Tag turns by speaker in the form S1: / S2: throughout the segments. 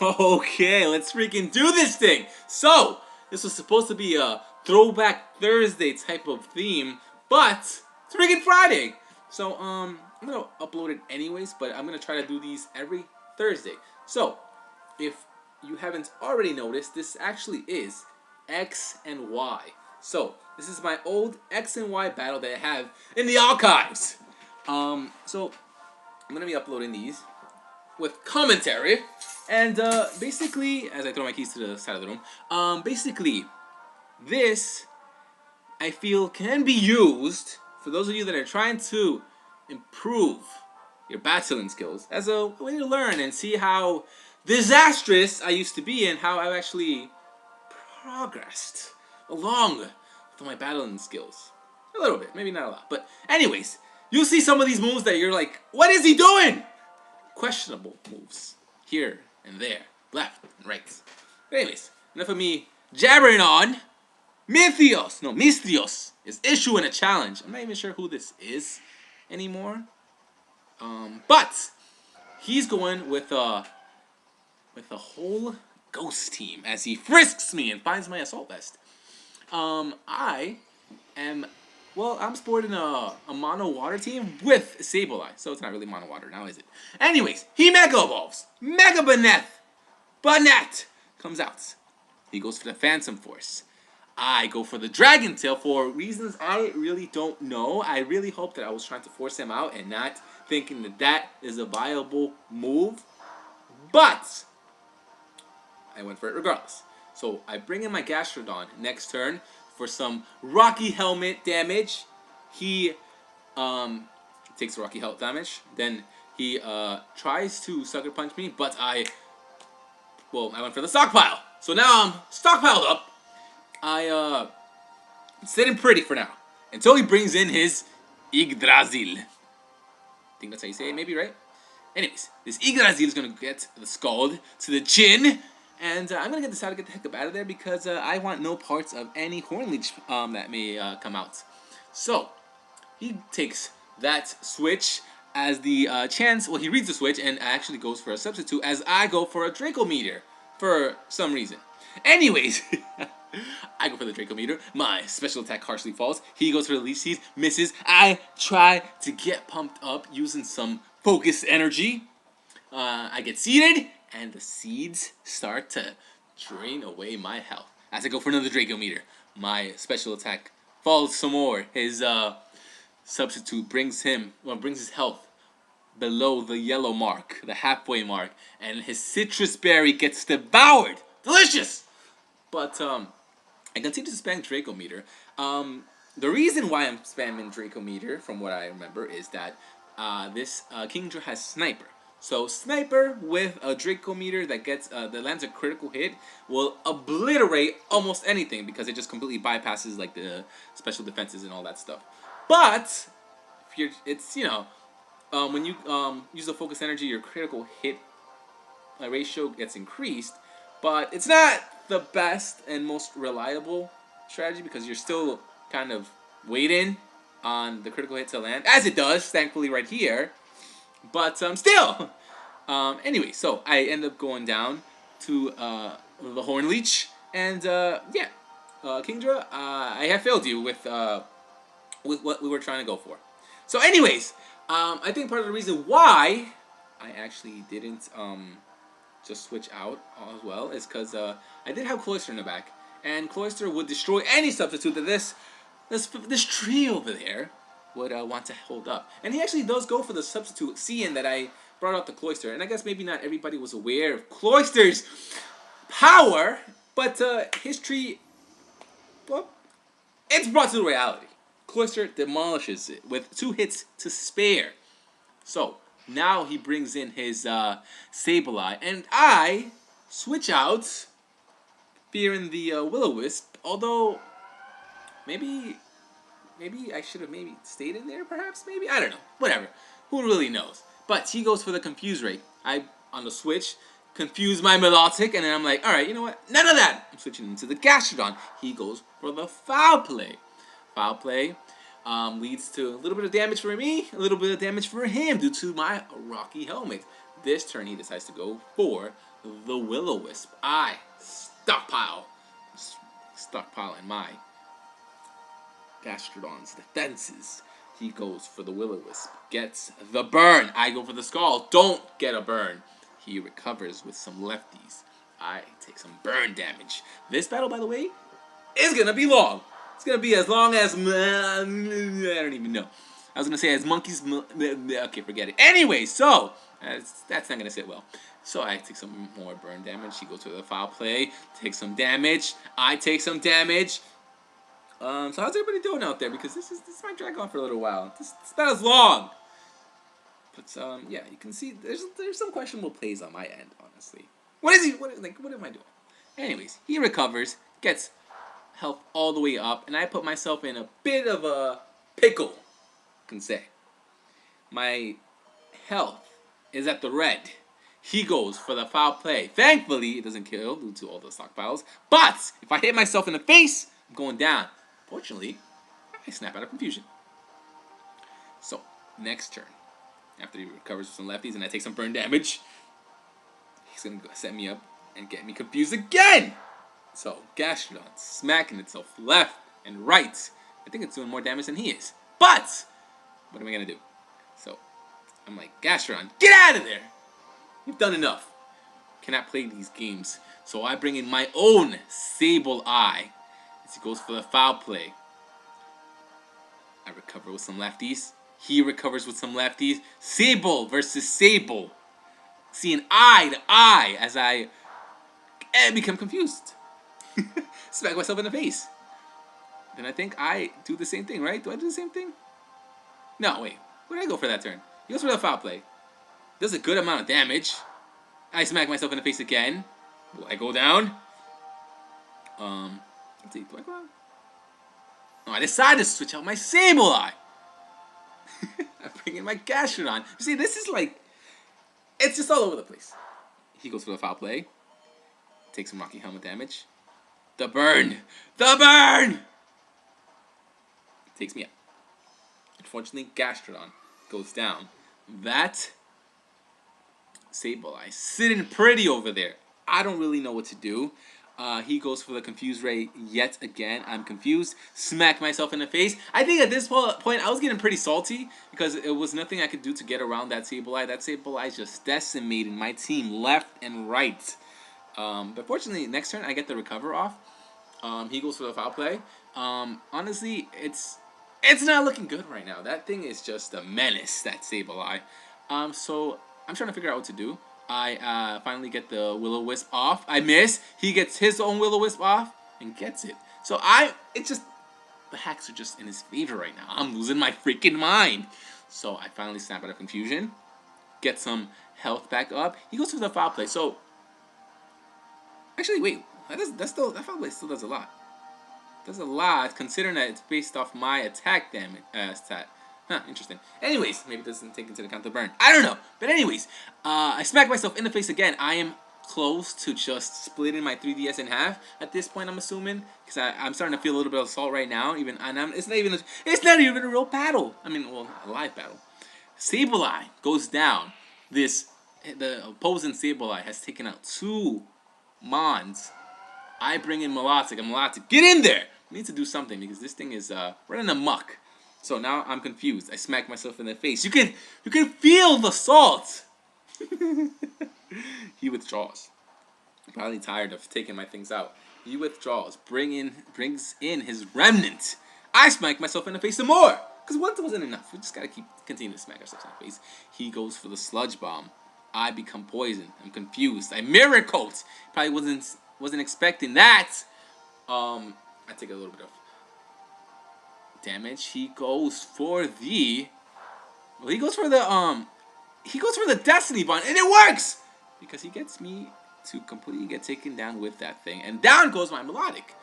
S1: Okay, let's freaking do this thing! So, this was supposed to be a Throwback Thursday type of theme, but it's freaking Friday! So, I'm gonna upload it anyways, but I'm gonna try to do these every Thursday. So, if you haven't already noticed, this actually is X and Y. So, this is my old X and Y battle that I have in the archives! So, I'm gonna be uploading these with commentary, and basically, as I throw my keys to the side of the room, basically, this I feel can be used for those of you that are trying to improve your battling skills as a way to learn and see how disastrous I used to be and how I've actually progressed along with my battling skills. A little bit, maybe not a lot, but anyways, you'll see some of these moves that you're like, what is he doing? Questionable moves here and there, left and right. But anyways, enough of me jabbering on. Mystrios is issuing a challenge. I'm not even sure who this is anymore. But he's going with a whole ghost team as he frisks me and finds my assault vest. I'm sporting a mono water team with Sableye, so it's not really mono water now, is it? Anyways, he Mega Evolves. Mega Banette comes out. He goes for the Phantom Force. I go for the Dragon Tail for reasons I really don't know. I really hope that I was trying to force him out and not thinking that that is a viable move. But I went for it regardless. So I bring in my Gastrodon next turn for some Rocky Helmet damage. He takes Rocky Helmet damage. Then he tries to Sucker Punch me, but I went for the Stockpile. So now I'm stockpiled up. I sitting pretty for now until he brings in his Yggdrasil. I think that's how you say it, maybe, right? Anyways, this Yggdrasil is gonna get the Scald to the chin. And I'm going to decide to get the heck up out of there because I want no parts of any Hornleech that may come out. So, he takes that switch as the chance. Well, he reads the switch and actually goes for a substitute as I go for a Dracometer for some reason. Anyways, I go for the Dracometer. My special attack harshly falls. He goes for the Leech Seed, misses. I try to get pumped up using some focus energy. I get seeded. And the seeds start to drain away my health. As I go for another Dracometer, my special attack falls some more. His substitute brings his health below the yellow mark, the halfway mark, and his citrus berry gets devoured. Delicious! But I continue to spam Dracometer. The reason why I'm spamming Dracometer, from what I remember, is that this Kingdra has Sniper. So Sniper with a Dracometer that lands a critical hit will obliterate almost anything because it just completely bypasses like the special defenses and all that stuff. But when you use the focus energy, your critical hit ratio gets increased. But it's not the best and most reliable strategy because you're still kind of waiting on the critical hit to land, as it does, thankfully, right here. But still, anyway, so I end up going down to the Hornleech, and Kingdra, I have failed you with what we were trying to go for. So, anyways, I think part of the reason why I actually didn't just switch out as well is because I did have Cloyster in the back, and Cloyster would destroy any substitute that this tree over there would want to hold up. And he actually does go for the substitute, seeing that I brought out the Cloyster. And I guess maybe not everybody was aware of Cloyster's power, but his tree, well, it's brought to reality. Cloyster demolishes it with 2 hits to spare. So, now he brings in his Sableye, and I switch out, fearing the Will-O-Wisp, although maybe I should have stayed in there, perhaps, maybe? I don't know. Whatever. Who really knows? But he goes for the Confuse Ray. I, on the switch, confuse my Melodic, and then I'm like, alright, you know what? None of that! I'm switching into the Gastrodon. He goes for the Foul Play. Foul Play leads to a little bit of damage for me, a little bit of damage for him due to my Rocky Helmet. this turn he decides to go for the Will-O-Wisp. I stockpile in my Gastrodon's defenses. He goes for the Will-O-Wisp. Gets the burn. I go for the Scald. Don't get a burn. He recovers with some lefties. I take some burn damage. This battle, by the way, is going to be long. It's going to be as long as... I don't even know. I was going to say as monkeys... Okay, forget it. Anyway, so... that's not going to sit well. So I take some more burn damage. He goes to the foul play. Takes some damage. I take some damage. So how's everybody doing out there? Because this might drag on for a little while. This battle's long. But yeah, you can see there's some questionable plays on my end, honestly. What is he? What am I doing? Anyways, he recovers, gets health all the way up, and I put myself in a bit of a pickle, you can say. My health is at the red. He goes for the foul play. Thankfully, it doesn't kill due to all the stockpiles. But if I hit myself in the face, I'm going down. Fortunately, I snap out of confusion. So, next turn. After he recovers with some lefties and I take some burn damage, he's going to set me up and get me confused again. So, Gastrodon smacking itself left and right. I think it's doing more damage than he is. But, what am I going to do? So, I'm like, Gastrodon, get out of there! You've done enough. Cannot play these games. So I bring in my own Sableye as he goes for the foul play. I recover with some lefties. He recovers with some lefties. Sable versus Sable. Seeing eye to eye as I become confused. Smack myself in the face. Then I think I do the same thing, right? Do I do the same thing? No, wait. Where did I go for that turn? He goes for the foul play. Does a good amount of damage. I smack myself in the face again. Will I go down? Let's see. Do I go down? Oh, I decided to switch out my Sableye. I bring in my Gastrodon. You see, this is like... it's just all over the place. He goes for the foul play. Takes some Rocky Helmet damage. The burn! The burn! Takes me out. Unfortunately, Gastrodon goes down. That Sableye sitting pretty over there. I don't really know what to do. He goes for the Confuse Ray yet again. I'm confused. Smack myself in the face. I think at this point I was getting pretty salty because it was nothing I could do to get around that Sableye. That Sableye just decimated my team left and right. But fortunately, next turn I get the recover off. He goes for the foul play. Honestly, it's not looking good right now. That thing is just a menace, that Sableye. So I'm trying to figure out what to do. I finally get the Will-O-Wisp off. I miss. He gets his own Will-O-Wisp off and gets it. So it's just, the hacks are just in his favor right now. I'm losing my freaking mind. So I finally snap out of confusion. Get some health back up. He goes for the foul play. So, actually, wait. That foul play still does a lot. Does a lot, considering that it's based off my attack damage stat. Huh, interesting. Anyways, maybe it doesn't take into account the burn. I don't know. But anyways, I smack myself in the face again. I am close to just splitting my 3DS in half at this point, I'm assuming. Because I'm starting to feel a little bit of salt right now. It's not even a real battle. I mean, well, a live battle. Sableye goes down. The opposing Sableye has taken out 2 Mons. I bring in Milotic, and Milotic, get in there! I need to do something because this thing is running amok. So now I'm confused. I smack myself in the face. You can feel the salt. He withdraws. Probably tired of taking my things out. He withdraws. Brings in his remnant. I smack myself in the face some more. Because once wasn't enough. We just gotta continue to smack ourselves in the face. He goes for the sludge bomb. I become poisoned. I'm confused. I mirror coat. Probably wasn't expecting that. I take a little bit of damage. He goes for the Destiny Bond, and it works because he gets me to completely get taken down with that thing, and down goes my Melodic.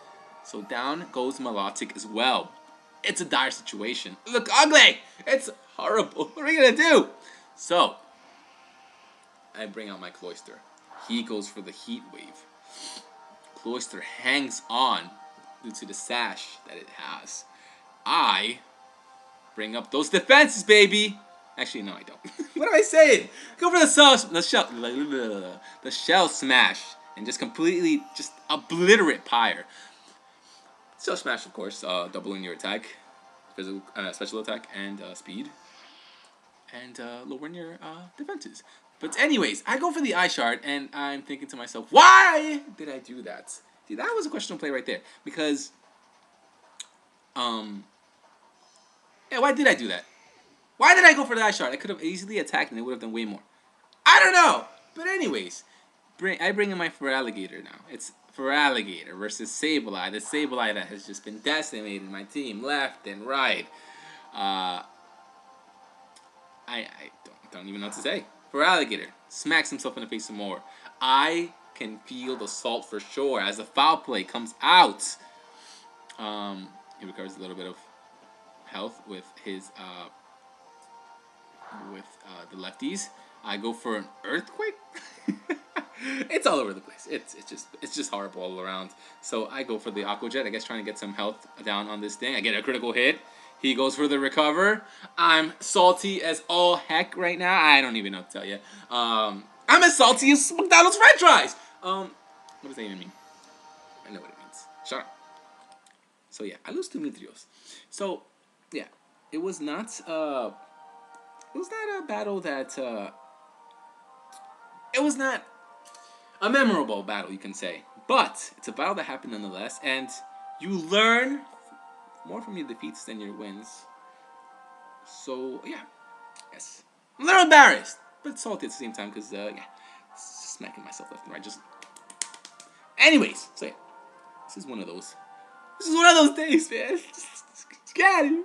S1: So down goes Melodic as well. It's a dire situation. Look ugly. It's horrible. What are we gonna do? So I bring out my Cloyster. He goes for the Heat Wave. Cloyster hangs on due to the sash that it has. I bring up those defenses, baby. Actually, no, I don't. What am I saying? Go for the shell smash, and just completely just obliterate Pyre. Shell smash, of course, doubling your attack, special attack, and speed, and lowering your defenses. But anyways, I go for the eye shard, and I'm thinking to myself, why did I do that? See, that was a questionable play right there, because yeah, why did I do that? Why did I go for the eye shard? I could have easily attacked and it would have done way more. I don't know. But anyways, I bring in my Feraligatr now. It's Feraligatr versus Sableye. The Sableye that has just been decimated my team left and right. I don't even know what to say. Feraligatr smacks himself in the face some more. I can feel the salt for sure as the foul play comes out. He recovers a little bit of health with his the lefties. I go for an earthquake. It's all over the place. It's just horrible all around. So I go for the Aqua Jet. I guess trying to get some health down on this thing. I get a critical hit. He goes for the recover. I'm salty as all heck right now. I don't even know what to tell you. I'm as salty as McDonald's French fries. What does that even mean? I know what it means. Shut up. So yeah, I lose to Mystrios. So yeah, it was not a battle that it was not a memorable battle, you can say, but it's a battle that happened nonetheless, and you learn more from your defeats than your wins. So yeah, yes, I'm a little embarrassed, but salty at the same time because yeah, just smacking myself left and right. Just anyways, so yeah, this is one of those days, man. Just get out of here.